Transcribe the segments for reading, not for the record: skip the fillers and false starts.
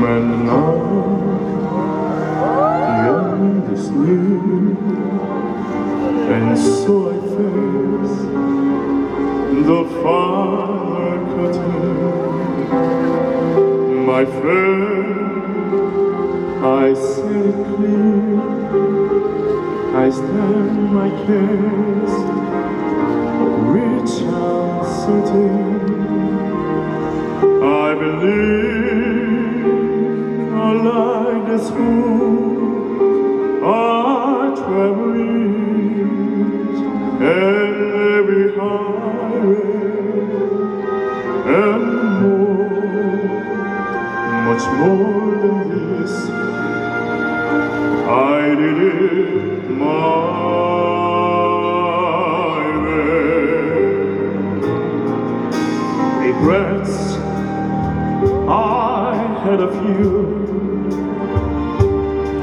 When now the end is near, and so I face the final curtain. My friend, I see it clear, I stand my case, which uncertain. I believe like this moon, I travel each and every highway, and more, much more than this, I did it my way. Regrets, I had a few,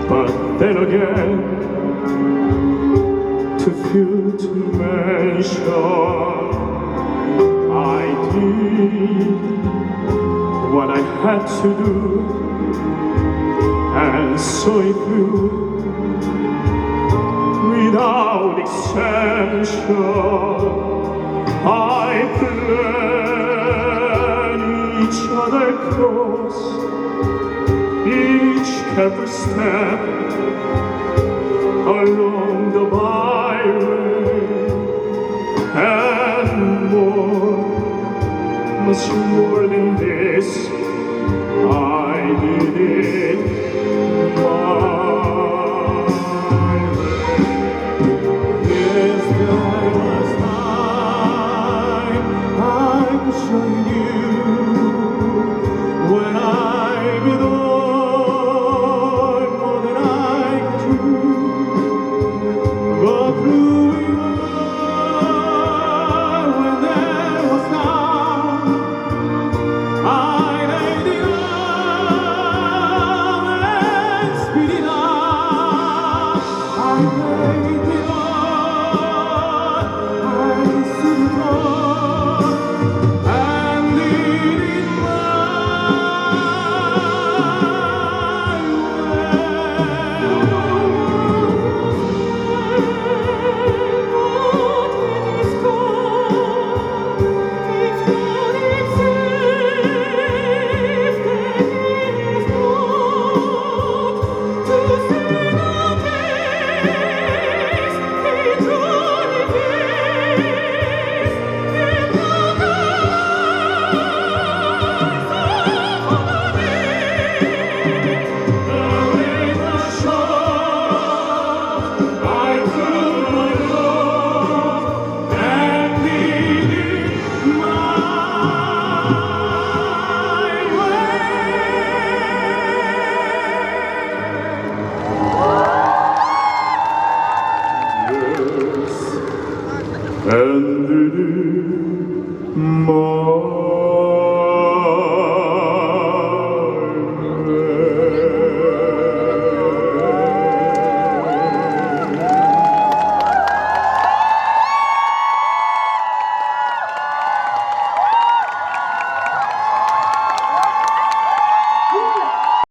but then again, too few to mention. I did what I had to do, and so it grew without exemption. I planned each other close, each careful step along the byway, and more, much more than this, I did it my way. Yes, there was time, I'm showing you when I'm with